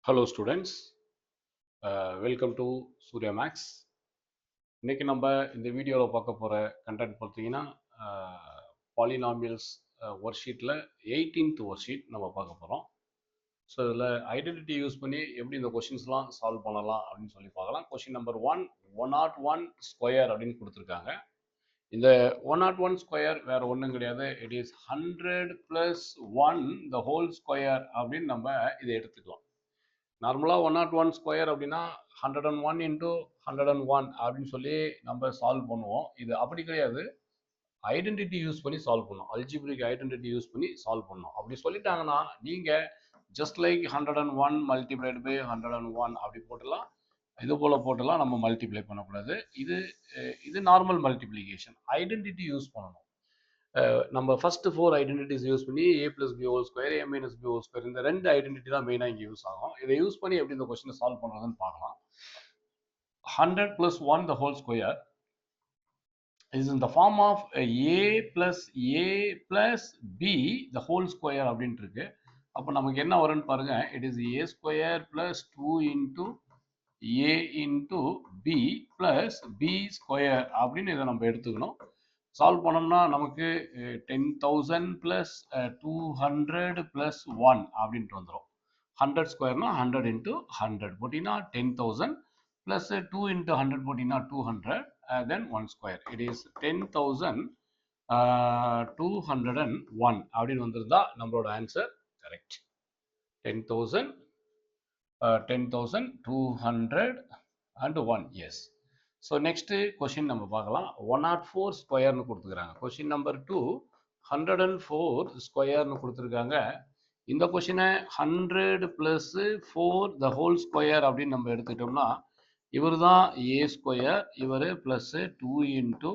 Hello students, welcome to Surya Max. இன்னைக்கு நம்ம இந்த வீடியோவில் பார்க்க போகிற கண்டென்ட் பார்த்தீங்கன்னா பாலினாமியல்ஸ் ஒர்க் ஷீட்டில் 18th ஒர்க் ஷீட் நம்ம பார்க்க போகிறோம். ஸோ இதில் ஐடென்டிட்டி யூஸ் பண்ணி எப்படி இந்த கொஷின்ஸ்லாம் சால்வ் பண்ணலாம் அப்படின்னு சொல்லி பார்க்கலாம். கொஷின் நம்பர் 101 ஸ்கொயர் அப்படின்னு கொடுத்துருக்காங்க. இந்த 101 ஸ்கொயர் வேற ஒன்றும் கிடையாது. It is 100 + 1 the whole square அப்படின்னு நம்ம இதை எடுத்துக்கலாம். நார்மலாக 101 ஸ்கொயர் அப்படின்னா 101 இன்ட்டு 101 அப்படின்னு சொல்லி நம்ம சால்வ் பண்ணுவோம். இது அப்படி கிடையாது, ஐடென்டிட்டி யூஸ் பண்ணி சால்வ் பண்ணும். அல்ஜிப்ரிக் ஐடென்டிட்டி யூஸ் பண்ணி சால்வ் பண்ணும். அப்படி சொல்லிட்டாங்கன்னா நீங்கள் ஜஸ்ட் லைக் 101 மல்டிப்ளைடு பை 101 அப்படி போட்டுலாம், இது போல் போட்டுலாம் நம்ம மல்டிப்ளை பண்ணக்கூடாது. இது நார்மல் மல்டிப்ளிகேஷன். ஐடென்டிட்டி யூஸ் பண்ணணும். நம்ம ஃபர்ஸ்ட் 4 ஐடென்டிட்டிஸ் யூஸ் பண்ணி a + b whole square a - b whole square இந்த ரெண்டு ஐடென்டிட்டி தான் மெயினாக இங்கே யூஸ் ஆகும். இதை யூஸ் பண்ணி எப்படி இந்த கொஸ்டினை சால்வ் பண்ணுறதுன்னு பார்க்கலாம். 100 + 1 the whole square is in the form of a plus b the whole square அப்படின்ட்டு இருக்கு. அப்போ நமக்கு என்ன வரும்னு பாருங்க. It is a square + 2 into a into b + b square அப்படின்னு இதை நம்ம எடுத்துக்கணும். சால்வ் பண்ணோம்னா நமக்கு 10,000 + 200 + 1 அப்படின்ட்டு வந்துடும். 100 ஸ்கொயர்னா 100 இன்ட்டு 100 போட்டிங்கன்னா 10,000 + 2 இன்ட்டு 100 போட்டிங்கன்னா 200 then 1 ஸ்கொயர். இட் இஸ் 10,201 அப்படின்னு வந்திருந்தா நம்மளோட answer correct. 10,201 yes. So next question நம்ம பார்க்கலாம். 104 ஸ்கொயர்னு கொடுத்துருக்காங்க. கொஷின் நம்பர் 2 104 ஸ்கொயர்னு கொடுத்துருக்காங்க. இந்த கொஷினை 100 + 4 the whole ஸ்கொயர் அப்படின்னு நம்ம எடுத்துக்கிட்டோம்னா இவர் தான் a ஸ்கொயர், இவர் plus 2 into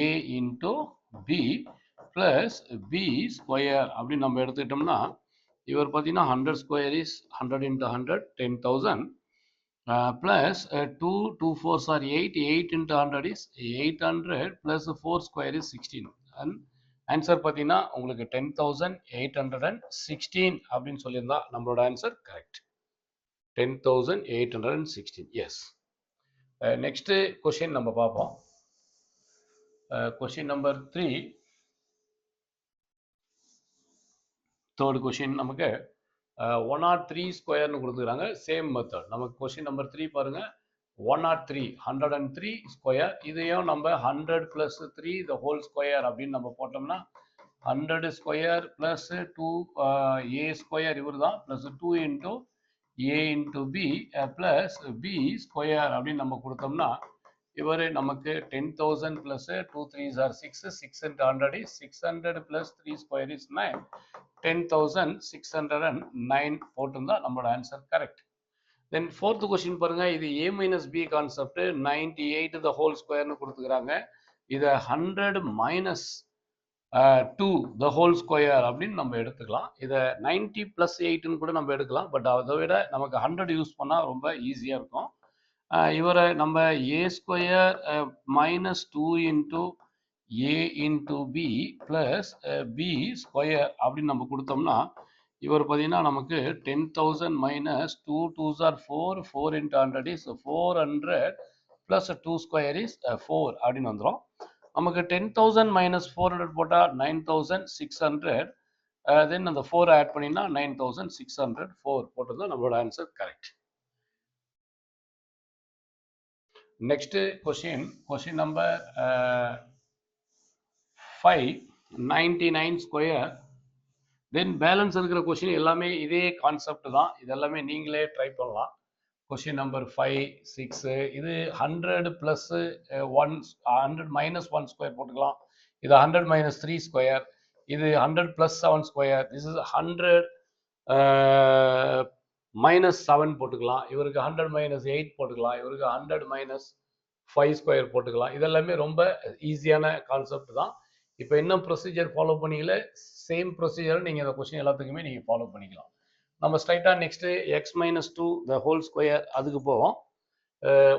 a into b plus b square அப்படின்னு நம்ம எடுத்துக்கிட்டோம்னா இவர் பார்த்தீங்கன்னா 100 square is 100 into 100 10,000 plus 2 4s are 8 8 into 100 is 800 plus 4 square is 16 and answer பார்த்தீங்கன்னா உங்களுக்கு 10,816 அப்படின்னு சொல்லியிருந்தா நம்மளோட answer correct. 10,816 yes. Next question நம்ம பார்ப்போம். கொஷின் நம்பர் 3 தேர்ட் கொஷின் நமக்கு 103 ஸ்கொயர்னு கொடுத்துக்கிறாங்க. Same method. நமக்கு கொஸ்டின் நம்பர் 3 பாருங்க. 103 ஸ்கொயர். இதையும் நம்ம 100 + 3 the whole ஸ்கொயர் அப்படின்னு நம்ம போட்டோம்னா 100 ஸ்கொயர் ப்ளஸ் 2 a ஸ்கொயர் இவர் தான் plus 2 into a into b plus b square அப்படின்னு நம்ம கொடுத்தோம்னா இவர் நமக்கு 10,000 + 2 3s are 6 6 into 100 is 600 + 3 square is 9 10,609 போட்டிருந்தா நம்மளோட ஆன்சர் கரெக்ட். தென் ஃபோர்த் கொஸ்டின் பாருங்க. இது a - b concept 98 the whole ஸ்கொயர்னு கொடுத்துக்கிறாங்க. இதை 100 - 2 the whole ஸ்கொயர் அப்படின்னு நம்ம எடுத்துக்கலாம். இதை 90 + 8ன்னு கூட நம்ம எடுக்கலாம். பட் அதை விட நமக்கு 100 யூஸ் பண்ணால் ரொம்ப ஈஸியாக இருக்கும். இவரை நம்ம a square -2 into a into b plus b square அப்படின்னு நம்ம கொடுத்தோம்னா இவர் பார்த்தீங்கன்னா நமக்கு 10,000 - 2 2s are 4 4 into 100 is 400 plus 2 square is 4 அப்படின்னு வந்துடும். நமக்கு 10,000 - 400 போட்டால் 9,600 தென் அந்த 4 ஆட் பண்ணினா 9,604 போட்டது நம்மளோட answer correct. Next question number 5 99 square. தென் பேலன்ஸ் இருக்கிற கொஸ்டின் எல்லாமே இதே கான்செப்ட் தான். இதெல்லாமே நீங்களே ட்ரை பண்ணலாம். கொஸ்டின் நம்பர் 5 6 இது 100 + 1 100 - 1 ஸ்கொயர் போட்டுக்கலாம். இது 100 - 3 ஸ்கொயர். இது 100 + 7 ஸ்கொயர். திஸ் இஸ் 100 -7 போட்டுக்கலாம். இவருக்கு 100 - 8 போட்டுக்கலாம். இவருக்கு 100 - 5 ஸ்கொயர் போட்டுக்கலாம். இதெல்லாமே ரொம்ப ஈஸியான கான்செப்ட் தான். இப்போ என்ன ப்ரொசீஜர் ஃபாலோ பண்ணீங்களே சேம் ப்ரொசீஜர் நீங்கள் இந்த கொஸ்டின் எல்லாத்துக்குமே நீங்கள் ஃபாலோ பண்ணிக்கலாம். நம்ம ஸ்ட்ரைட்டாக next x - 2 the whole square அதுக்கு போவோம்.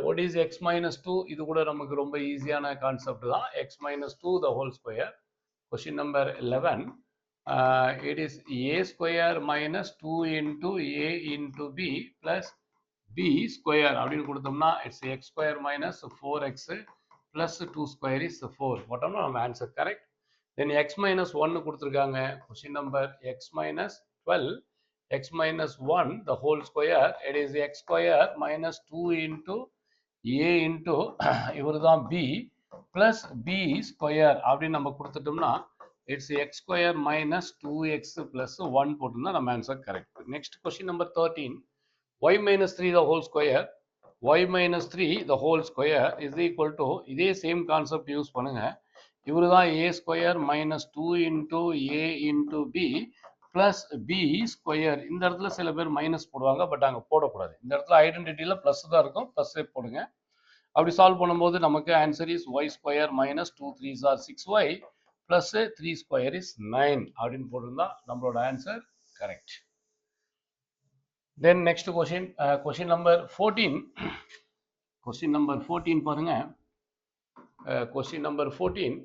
What is x - 2? இது கூட நமக்கு ரொம்ப ஈஸியான கான்செப்ட் தான். x - 2 the whole square. Question number 11 it is a square minus 2 into a into b plus b square அப்படின்னு கொடுத்தோம்னா it's x square minus 4x plus 2 square is 4 போட்டோம்னா நம்ம answer correct. then x minus 1 கொடுத்துருக்காங்க. Question number x minus 12 x minus 1 the whole square, it is x square minus 2 into a into இவர் தான் b plus b square அப்படின்னு நம்ம கொடுத்துட்டோம்னா it's x square minus 2x plus 1 போட்டுருந்தா நம்ம answer correct. Next question number 13 y minus 3 the whole square, y minus 3 the whole square is equal to, இதே same concept use பண்ணுங்க. இவரு தான் a square minus 2 into a into b plus b square. இந்த இடத்துல சில பேர் minus போடுவாங்க, but அங்கே போடக்கூடாது. இந்த இடத்துல ஐடென்டிட்டியில் ப்ளஸ் தான் இருக்கும், ப்ளஸ்ஸே போடுங்க. அப்படி சால்வ் பண்ணும்போது நமக்கு answer is y square minus 2 3s are 6y plus 3 square is 9 அப்படின்னு போட்டிருந்தா நம்மளோட answer correct. Then next question, question number 14. Question number 14 பாருங்க. Question number 14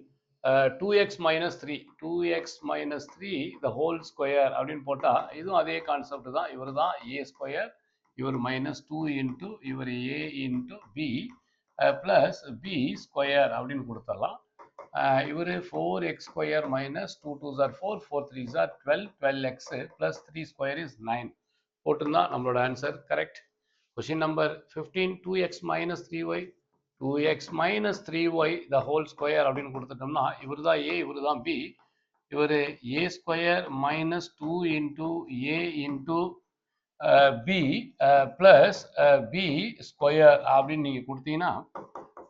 2x minus 3 2x minus 3 the whole square அப்படின்னு போட்டா இதுவும் அதே கான்செப்ட் தான். இவர் தான் a ஸ்கொயர், இவர் minus 2 into இவர் a into b plus b square அப்படின்னு கொடுத்துடலாம். இவர் 4x square minus 2 2s are 4 4 3s are 12 12x plus 3 square is 9 போட்டுருந்தா நம்மளோட answer correct. Question number 15 2x minus 3y 2x minus 3y the whole square அப்படின்னு கொடுத்துட்டோம்னா இவர் தான் a இவர் தான் b. இவர் a square minus 2 into a into b plus b square அப்படின்னு நீங்கள் கொடுத்தீங்கன்னா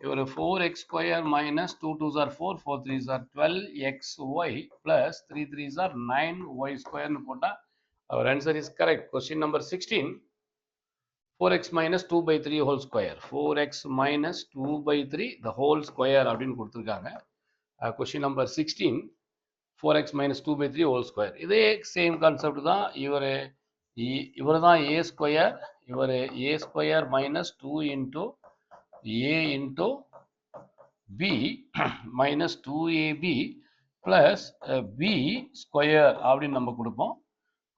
இவர் 4x square minus 2 2s are 4 4 3s are 12xy plus 3 3s are 9y ஸ்கொயர்னு போட்டால் our answer is correct. Question number 16 4x minus 2 by 3 whole square 4x minus 2 by 3 the whole square அப்படின்னு கொடுத்துருக்காங்க. Question number 16 4x minus 2 by 3 whole square இதே same concept தான். இவர் தான் a square, இவர் a square minus 2 into a into b minus 2ab plus b square அப்படின்னு நம்ம கொடுப்போம்.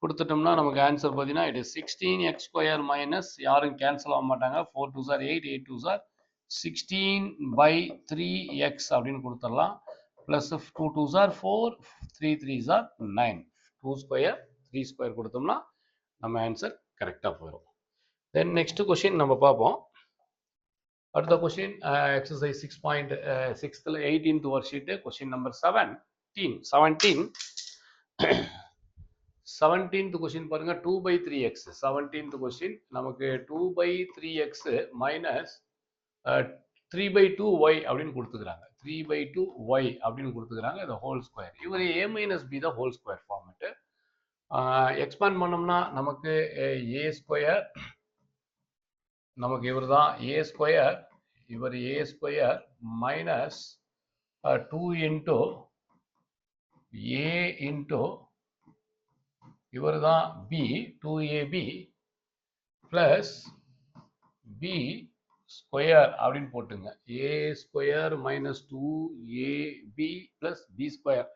கொடுத்துட்டோம்னா நமக்கு ஆன்சர் பார்த்தீங்கன்னா it is 16x square minus யாரும் கேன்சல் ஆக மாட்டாங்க 4 2s are 8 8 2s are 16 by 3x அப்படின்னு கொடுத்துடலாம். Plus 2 2s are 4 3 3s are 9 2 square 3 square கொடுத்தோம்னா நம்ம ஆன்சர் கரெக்டாக போயிடும். தென் நெக்ஸ்ட் கொஸ்டின் நம்ம பார்ப்போம். அடுத்த question exercise 6.6 18th work sheet question number 17th question பாருங்க 2 by 3x 17th கொஸ்டின் நமக்கு 2 by 3x minus 3 by 2y அப்படின்னு கொடுத்துக்கிறாங்க. 3 by 2y அப்படின்னு கொடுத்துக்கிறாங்க. இந்த ஹோல் ஸ்கொயர் இவர் a minus b தான் ஹோல் ஸ்கொயர் ஃபார்மேட்டு. எக்ஸ்பேண்ட் பண்ணோம்னா நமக்கு a ஸ்கொயர், நமக்கு இவர் தான் a ஸ்கொயர், இவர் a square minus 2 into a into இவர் தான் b 2ab plus b square அப்படின்னு போட்டுங்க. a square minus 2ab plus b square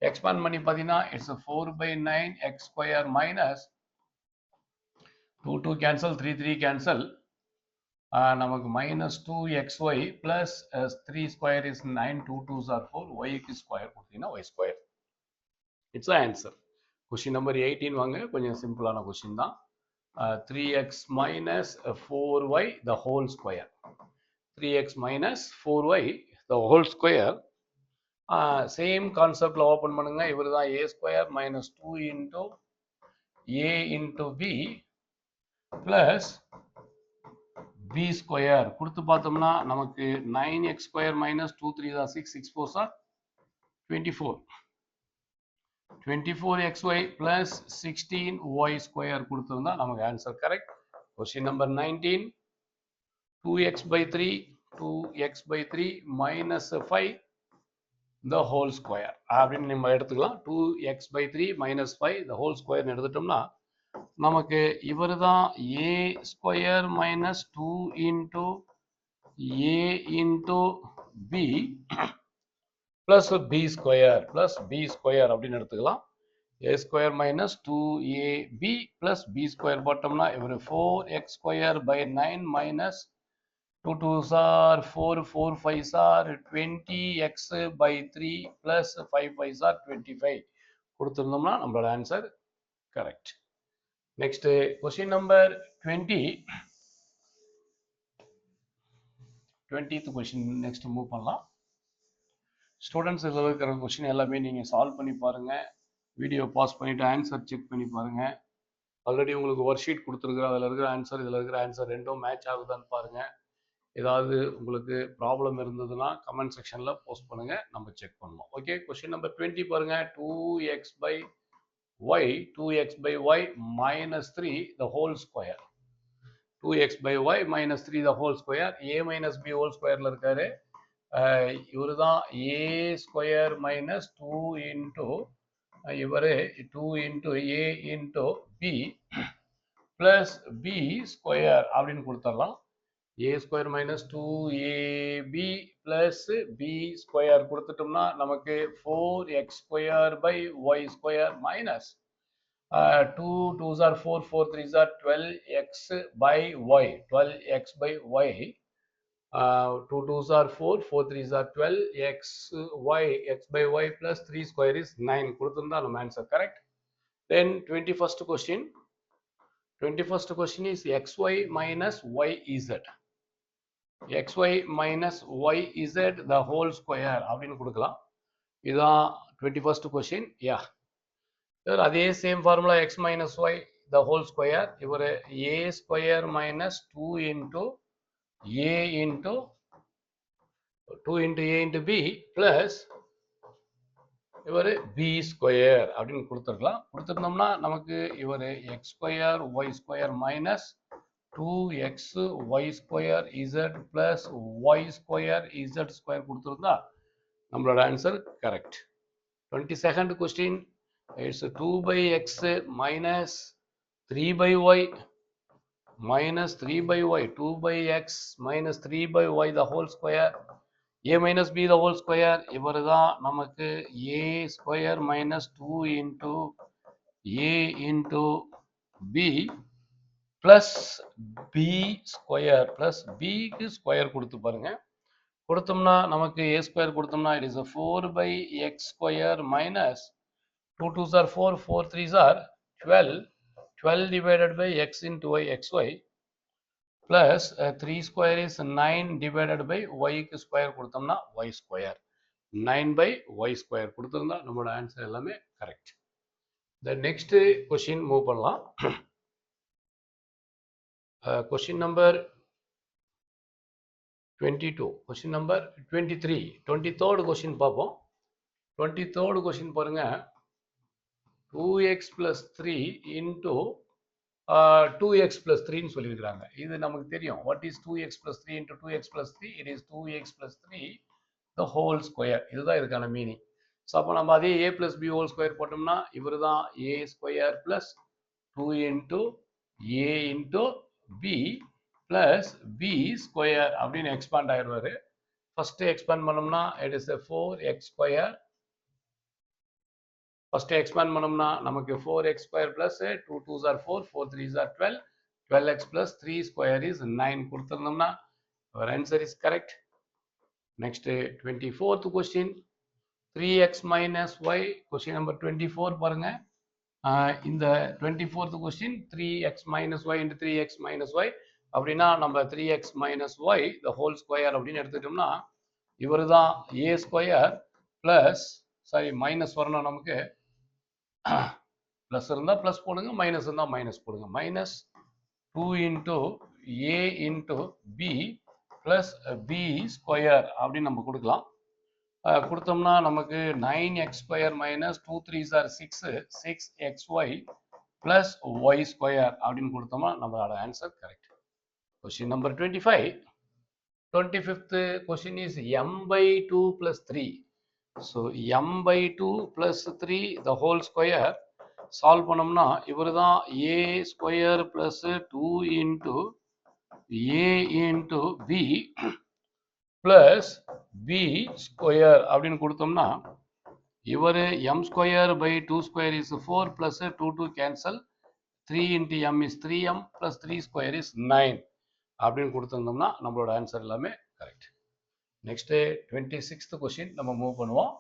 expand பண்ணி பார்த்தீங்கன்னா it's 4 by 9 x square minus 2 2 cancel 3 3 cancel நமக்கு minus 2xy plus 3 square is 9 2 2s are 4 yக்கு square கொடுத்தீங்கன்னா y square. It's answer. Question number 18 வாங்க, கொஞ்சம் சிம்பிளான கொஸ்டின் தான். 3x minus 4y the whole square 3x minus 4y the whole square same கான்செப்ட்ல open பண்ணுங்க. இவர் தான் a square minus 2 into a into b plus b square கொடுத்து பார்த்தோம்னா நமக்கு 9x square minus 2 3 6 6 4 are 24 24xy plus 16y square கொடுத்திருந்தா நமக்கு answer correct. Question number 19 2x by 3 2x by 3 minus 5 the whole square அப்படின்னு நம்ம எடுத்துக்கலாம். 2x by 3 minus 5 the whole square எடுத்துட்டோம்னா நமக்கு இவர் தான் a square minus 2 into a into b plus b square அப்படின்னு எடுத்துக்கலாம். a square minus 2ab plus b square போட்டோம்னா இவர் 4x square by 9 minus 2 2s are 4 4 5s are 20x by 3 plus 5 5s are 25 கொடுத்திருந்தோம்னா நம்மளோட answer correct. Next question number 20th question next move பண்ணலாம். Students இதில் இருக்கிற question எல்லாமே நீங்கள் solve பண்ணி பாருங்கள். வீடியோ பாஸ் பண்ணிவிட்டு ஆன்சர் செக் பண்ணி பாருங்கள். ஆல்ரெடி உங்களுக்கு ஒர்க் ஷீட் கொடுத்துருக்குற அதில் இருக்கிற ஆன்சர் இதில் இருக்கிற ஆன்சர் ரெண்டும் மேட்ச் ஆகுதான்னு பாருங்கள். ஏதாவது உங்களுக்கு ப்ராப்ளம் இருந்ததுன்னா கமெண்ட் செக்ஷனில் போஸ்ட் பண்ணுங்கள், நம்ம செக் பண்ணுவோம். ஓகே, கொஸ்டின் நம்பர் 20 பாருங்கள். 2x by y minus 3 the whole square. 2x by y minus 3 the whole square. a minus b whole squareல இருக்காரு. இவரு தான் a square minus 2 into இவரு 2 into a into b plus b square அப்படின்னு கொடுத்துடலாம். a square minus 2ab plus b square கொடுத்துட்டோம்னா நமக்கு 4x square by y square minus 2 2s are 4 4 3s are 12x by y 12x by y 2 2s are 4 4 3s are 12x y x by y plus 3 square is 9 கொடுத்திருந்தா நம்ம answer correct. Then 21st question is xy minus yz. xy minus yz the whole square அப்படின்னு கொடுக்கலாம். இதுதான் 21st question. yeah, அதே same formula x minus y the whole square. இவர் a square minus 2 into a into a into b plus இவர் b square அப்படின்னு கொடுத்துருக்கலாம். கொடுத்துருந்தோம்னா நமக்கு இவர் x square y square minus 2x y square z plus y square z square கொடுத்துருந்தா நம்மளோட answer correct. 22nd question is 2 by x minus 3 by y minus 3 by y 2 by x minus 3 by y the whole square a minus b the whole square. இவர் தான் நமக்கு a square minus 2 into a into b plus b square plus b க்கு square கொடுத்து பாருங்க. கொடுத்தோம்னா நமக்கு a square கொடுத்தோம்னா it is a 4 by x square minus 2 2s are 4 4 3s are 12 divided by x into y xy plus 3 square is 9 divided by y க்கு square கொடுத்தோம்னா y square 9 by y square கொடுத்திருந்தா நம்மளோட answer எல்லாமே correct. The next question move பண்ணலாம். Question number 22, question number 23, 23rd question பார்ப்போம். 23rd question பாருங்க. 2x plus 3 into 2x plus 3 ன்னு சொல்லியிருக்கிறாங்க. இது நமக்கு தெரியும். What is 2x plus 3 into 2x plus 3? It is 2x plus 3 the whole square. இதுதான் இதுக்கான மீனிங். ஸோ அப்போ நம்ம அதே a plus b whole square போட்டோம்னா இவர் தான் a square plus 2 into a into b plus b square அப்படின்னு expand ஆயிடுவாரு. First expand பண்ணோம்னா it is a 4x square. First expand பண்ணோம்னா நமக்கு 4x square plus 2 2s are 4 4 3s are 12 12x plus 3 square is 9 கொடுத்திருந்தோம்னா our answer is correct. Next 24th question 3x minus y. question number 24 பாருங்க. இந்த 24th question 3x minus y into 3x minus y அப்படின்னா நம்ம 3x minus y the whole square அப்படின்னு எடுத்துட்டோம்னா இவர் தான் a square plus minus வரணும். நமக்கு பிளஸ் இருந்தா பிளஸ் போடுங்க, மைனஸ் இருந்தா மைனஸ் போடுங்க. Minus 2 into a into b plus b square அப்படின்னு நம்ம கொடுக்கலாம். கொடுத்தோம்னா நமக்கு 9x square minus 2 3s are 6 6xy plus y square அப்படின்னு கொடுத்தோம்னா நம்மளோட answer correct. Question number 25. 25th question is m by 2 plus 3. So m by 2 plus 3 the whole square solve பண்ணோம்னா இவர் தான் a square plus 2 into a into b plus b square அப்படின்னு கொடுத்தோம்னா இவர் m square by 2 square is 4 plus 2 2 cancel 3 into m is 3m plus 3 square is 9 அப்படின்னு கொடுத்துருந்தோம்னா நம்மளோட answer எல்லாமே கரெக்ட். நெக்ஸ்ட்டு 26th கொஸ்டின் நம்ம மூவ் பண்ணுவோம்.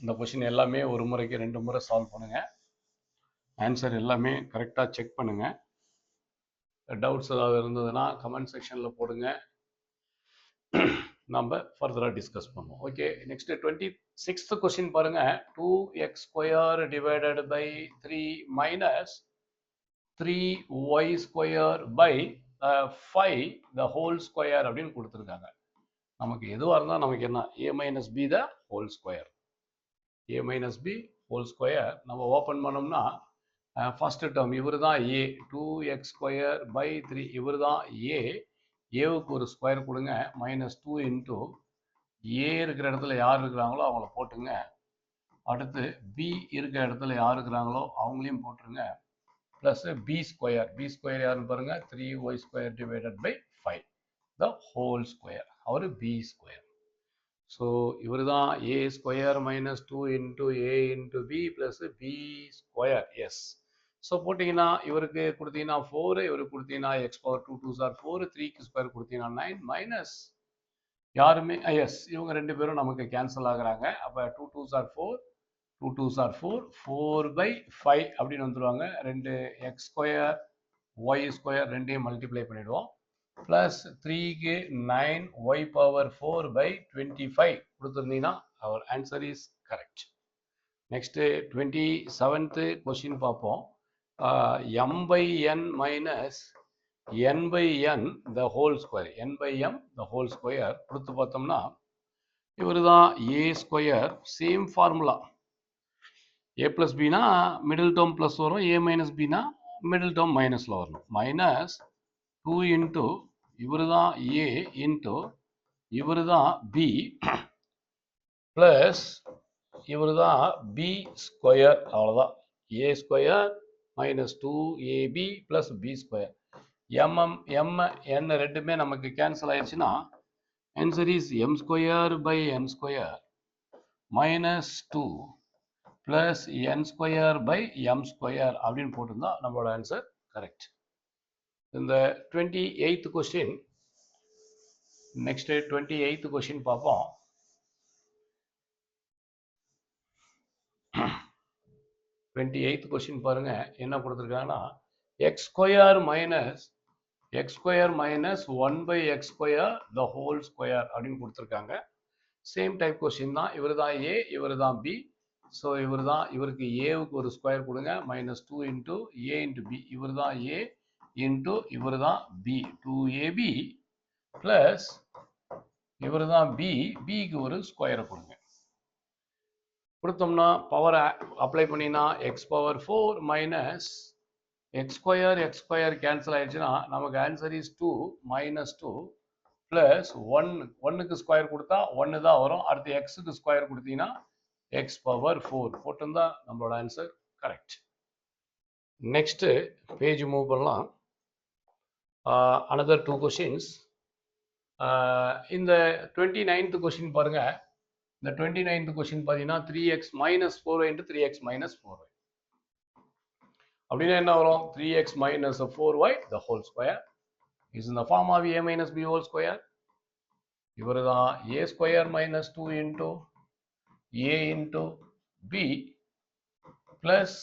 இந்த கொஸ்டின் எல்லாமே ஒரு முறைக்கு 2 முறை சால்வ் பண்ணுங்க. ஆன்சர் எல்லாமே கரெக்டாக செக் பண்ணுங்க. டவுட்ஸ் ஏதாவது இருந்ததுன்னா கமெண்ட் செக்ஷனில் போடுங்க, நம்ம ஃபர்தராக டிஸ்கஸ் பண்ணுவோம். ஓகே, நெக்ஸ்ட் 26th கொஸ்டின் பாருங்க. 2x square divided by 3 minus 3y square by 5 the whole square அப்படின்னு கொடுத்துருக்காங்க. நமக்கு எதுவாக இருந்தால் நமக்கு என்ன, a minus B the whole square, a minus b whole square நம்ம ஓப்பன் பண்ணோம்னா ஃபர்ஸ்ட் டேர்ம் இவர் தான் a, 2x ஸ்கொயர் பை 3 இவர் தான் a, ஏவுக்கு ஒரு ஸ்கொயர் கொடுங்க, மைனஸ் 2 இன்ட்டு ஏ இருக்கிற இடத்துல யார் இருக்கிறாங்களோ அவங்கள போட்டுங்க. அடுத்து பி இருக்கிற இடத்துல யார் இருக்கிறாங்களோ அவங்களையும் போட்டுருங்க. ப்ளஸ் பி ஸ்கொயர் யாருன்னு பாருங்க, 3y square divided by 5 the whole square, அவர் பி ஸ்கொயர். ஸோ இவர் தான் A square minus 2 into A into B plus B square. Yes, so போட்டிங்கன்னா இவருக்கு கொடுத்தீங்கன்னா 4, இவருக்கு கொடுத்தீங்கன்னா எக்ஸ் பவர் 2 2s are 4, 3க்கு ஸ்கொயர் கொடுத்தீங்கன்னா 9 மைனஸ் யாருமே எஸ், இவங்க ரெண்டு பேரும் நமக்கு கேன்சல் ஆகுறாங்க. அப்போ 2 2s are 4, 2 2s are 4, 4 by 5 அப்படின்னு வந்துடுவாங்க. ரெண்டு எக்ஸ் ஸ்கொயர் ஒய் ஸ்கொயர் ரெண்டையும் மல்டிப்ளை பண்ணிடுவோம். ப்ளஸ் 3க்கு 9 ஒய் பவர் 4 by 25 கொடுத்துருந்தீங்கன்னா அவர் answer is correct. Next 27th question பார்ப்போம். m by n minus n by n the whole square, n by m the whole square கொடுத்து பார்த்தோம்னா இவர் தான் a square, same formula, a plus b னா middle term plus வரும், a minus b னா middle term மைனஸில் வரணும். Minus 2 into இவர் தான் a இன்ட்டு இவர் தான் b ப்ளஸ் இவர் தான் b ஸ்கொயர், அவ்வளோதான். a square minus 2ab plus b square. m n ரெண்டுமே நமக்கு கேன்சல் ஆயிடுச்சுன்னா answer is m square by n square minus 2 plus n square by m square அப்படின்னு போட்டிருந்தா நம்மளோட ஆன்சர் கரெக்ட். இந்த 28th question, next 28th question பார்ப்போம். 28th question பாருங்க, என்ன கொடுத்துருக்காங்கன்னா x square minus 1 by x square the whole square அப்படின்னு கொடுத்துருக்காங்க. சேம் டைப் கொஸ்டின் தான். இவர் தான் ஏ, இவர் தான் பி. ஸோ இவருக்கு ஏவுக்கு ஒரு ஸ்கொயர் கொடுங்க, minus 2 into A into B, இவர் தான் ஏ இன்ட்டு இவர் தான் பி, 2ab ப்ளஸ் இவர் தான் பி, பிக்கு ஒரு ஸ்கொயரை கொடுங்க. கொடுத்தோம்னா பவர் அப்ளை பண்ணினா X power 4 minus X square cancel ஆயிடுச்சுன்னா நமக்கு ஆன்சர் இஸ் 2 மைனஸ் 2 ப்ளஸ் 1க்கு ஸ்கொயர் கொடுத்தா 1 தான் வரும். அடுத்து எக்ஸுக்கு ஸ்கொயர் கொடுத்தீங்கன்னா எக்ஸ் பவர் 4 போட்டிருந்தா நம்மளோட answer correct. Next page move பண்ணலாம். Another 2 questions. இந்த 29th கொஸ்டின் பாருங்க. இந்த 29th கொஸ்டின் பார்த்தீங்கன்னா 3x minus 4y into 3x minus 4y அப்படின்னா என்ன வரும், 3x minus 4y the whole square is in the form of a minus b whole square. இவர் தான் a square minus 2 into a into b plus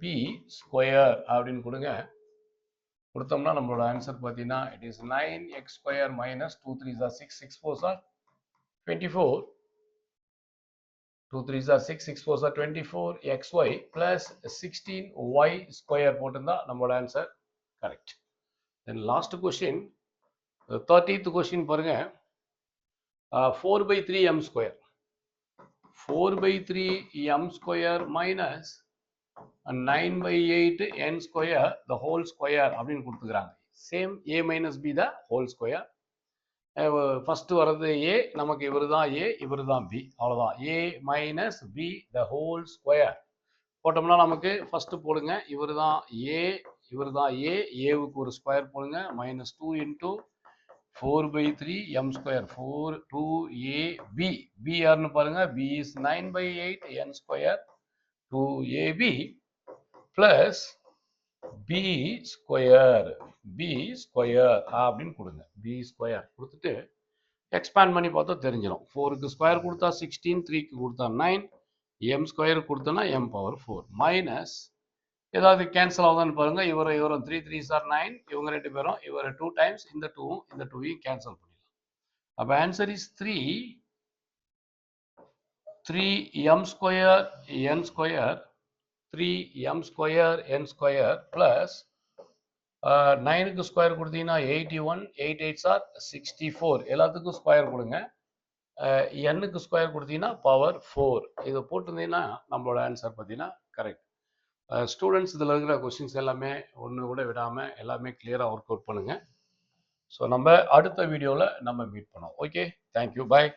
b square அப்படின்னு கொடுங்க. கொடுத்தோம்னா நம்மளோட answer பார்த்தீங்கன்னா it is 9x square minus 2 3s are 6, 6 4s are 24, 2 3s are 6, 6 4s are 24 xy plus 16y square போட்டிருந்தா நம்மளோட answer correct. Then last question 30th question பாருங்க. 4 by 3 m square, 4 by 3 m square minus 9 by 8 n square the whole square அப்படின்னு கொடுத்துக்கிறாங்க. Same a minus B the whole square. First வர்றது A, நமக்கு இவர் தான் ஏ, இவர் தான் பி, அவ்வளோதான். A minus B the whole square போட்டோம்னா நமக்கு ஃபர்ஸ்ட் போடுங்க, இவர் தான் ஏ, இவர் தான் ஏ, ஏவுக்கு ஒரு ஸ்கொயர் போடுங்க, minus 2 into 4/3 m square 4 2ab b யாருன்னு பாருங்க b is 9/8 n square 2ab plus b square அப்படின்னு கொடுங்க b square கொடுத்துட்டு எக்ஸ்பேண்ட் பண்ணி பார்த்தா தெரிஞ்சிடும் 4க்கு ஸ்கொயர் கொடுத்தா 16 3க்கு கொடுத்தா 9 m ஸ்கொயர் கொடுத்தோன்னா m பவர் 4 மைனஸ் ஏதாவது கேன்சல் ஆகுதான்னு பாருங்க இவரும் 3 3s are 9 இவங்க ரெண்டு பேரும் இவர் 2 டைம்ஸ் இந்த 2யும் கேன்சல் பண்ணிடலாம் அப்போ answer is 3m square n square 3m square n square plus 9க்கு ஸ்கொயர் கொடுத்தீங்கன்னா 81 8 8s are 64 எல்லாத்துக்கும் ஸ்கொயர் கொடுங்க n-க்கு ஸ்கொயர் கொடுத்தீங்கன்னா பவர் 4 இதை போட்டிருந்தீங்கன்னா நம்மளோட ஆன்சர் பார்த்தீங்கன்னா கரெக்ட் ஸ்டூடெண்ட்ஸ் இதில் இருக்கிற கொஸ்டின்ஸ் எல்லாமே ஒன்று கூட விடாமல் எல்லாமே கிளியராக ஒர்க் அவுட் பண்ணுங்கள் ஸோ நம்ம அடுத்த வீடியோவில் நம்ம மீட் பண்ணோம் ஓகே தேங்க்யூ பாய்